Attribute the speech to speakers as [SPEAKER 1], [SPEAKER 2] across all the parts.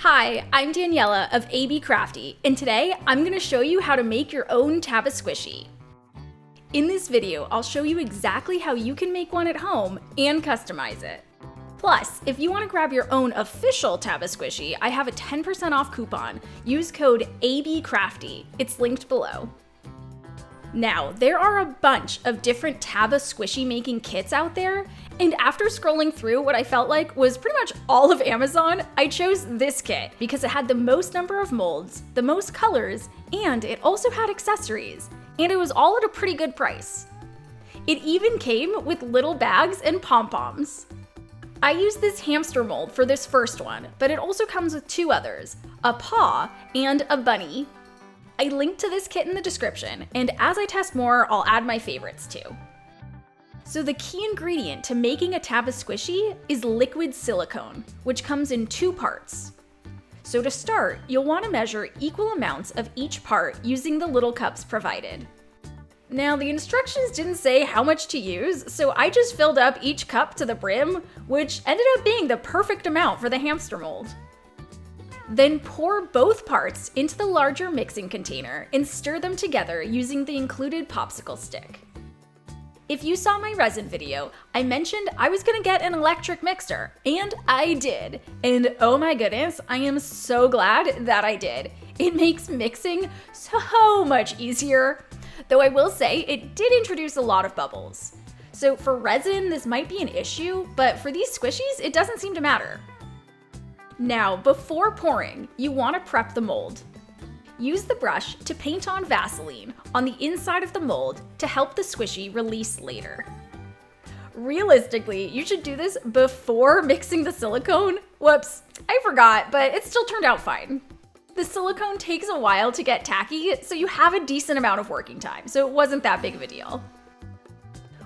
[SPEAKER 1] Hi, I'm Daniela of abcrafty, and today I'm going to show you how to make your own Taba squishy. In this video, I'll show you exactly how you can make one at home and customize it. Plus, if you want to grab your own official Taba squishy, I have a 10% off coupon. Use code abcrafty. It's linked below. Now, there are a bunch of different Taba squishy making kits out there, and after scrolling through what I felt like was pretty much all of Amazon, I chose this kit because it had the most number of molds, the most colors, and it also had accessories, and it was all at a pretty good price. It even came with little bags and pom-poms. I used this hamster mold for this first one, but it also comes with two others, a paw and a bunny. I linked to this kit in the description, and as I test more, I'll add my favorites too. So the key ingredient to making a Taba squishy is liquid silicone, which comes in two parts. So to start, you'll want to measure equal amounts of each part using the little cups provided. Now, the instructions didn't say how much to use, so I just filled up each cup to the brim, which ended up being the perfect amount for the hamster mold. Then pour both parts into the larger mixing container and stir them together using the included popsicle stick. If you saw my resin video, I mentioned I was gonna get an electric mixer, and I did. And oh my goodness, I am so glad that I did. It makes mixing so much easier. Though I will say, it did introduce a lot of bubbles. So for resin, this might be an issue, but for these squishies, it doesn't seem to matter. Now, before pouring, you want to prep the mold. Use the brush to paint on Vaseline on the inside of the mold to help the squishy release later. Realistically, you should do this before mixing the silicone. Whoops, I forgot, but it still turned out fine. The silicone takes a while to get tacky, so you have a decent amount of working time, so it wasn't that big of a deal.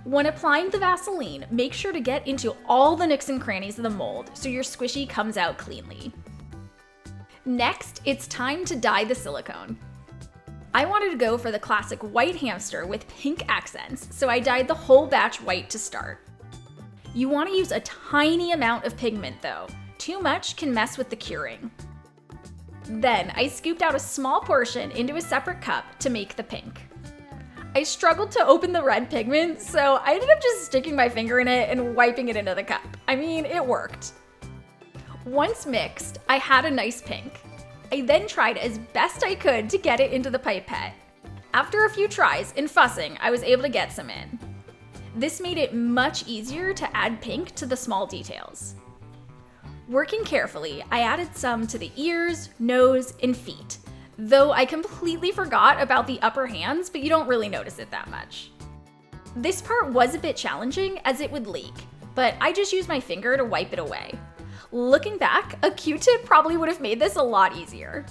[SPEAKER 1] When applying the Vaseline, make sure to get into all the nooks and crannies of the mold so your squishy comes out cleanly. Next, it's time to dye the silicone. I wanted to go for the classic white hamster with pink accents, so I dyed the whole batch white to start. You want to use a tiny amount of pigment though. Too much can mess with the curing. Then I scooped out a small portion into a separate cup to make the pink. I struggled to open the red pigment, so I ended up just sticking my finger in it and wiping it into the cup. I mean, it worked. Once mixed, I had a nice pink. I then tried as best I could to get it into the pipette. After a few tries and fussing, I was able to get some in. This made it much easier to add pink to the small details. Working carefully, I added some to the ears, nose, and feet. Though I completely forgot about the upper hands, but you don't really notice it that much. This part was a bit challenging as it would leak, but I just used my finger to wipe it away. Looking back, a Q-tip probably would have made this a lot easier.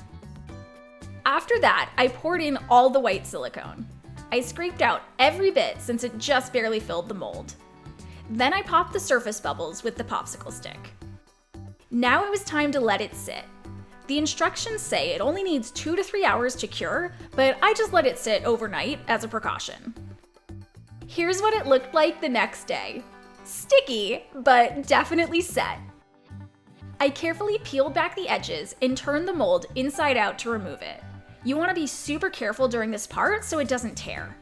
[SPEAKER 1] After that, I poured in all the white silicone. I scraped out every bit since it just barely filled the mold. Then I popped the surface bubbles with the popsicle stick. Now it was time to let it sit. The instructions say it only needs 2 to 3 hours to cure, but I just let it sit overnight as a precaution. Here's what it looked like the next day. Sticky, but definitely set. I carefully peeled back the edges and turned the mold inside out to remove it. You want to be super careful during this part so it doesn't tear.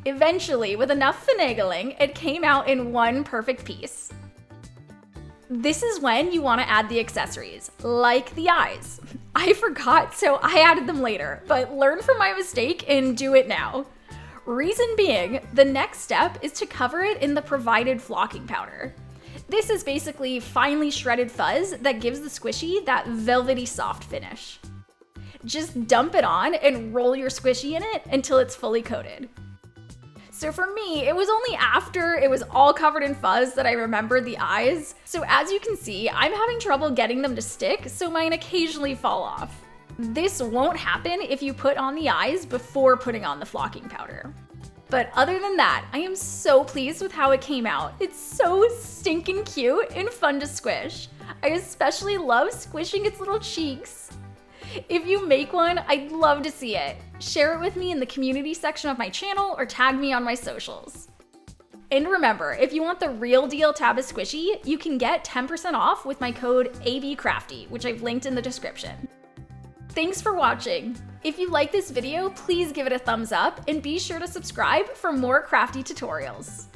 [SPEAKER 1] Eventually, with enough finagling, it came out in one perfect piece. This is when you want to add the accessories, like the eyes. I forgot, so I added them later, but learn from my mistake and do it now. Reason being, the next step is to cover it in the provided flocking powder. This is basically finely shredded fuzz that gives the squishy that velvety soft finish. Just dump it on and roll your squishy in it until it's fully coated. So for me, it was only after it was all covered in fuzz that I remembered the eyes. So as you can see, I'm having trouble getting them to stick, so mine occasionally fall off. This won't happen if you put on the eyes before putting on the flocking powder. But other than that, I am so pleased with how it came out. It's so stinking cute and fun to squish. I especially love squishing its little cheeks. If you make one, I'd love to see it. Share it with me in the community section of my channel or tag me on my socials. And remember, if you want the real deal Taba squishy, you can get 10% off with my code abcrafty, which I've linked in the description. Thanks for watching. If you like this video, please give it a thumbs up and be sure to subscribe for more crafty tutorials.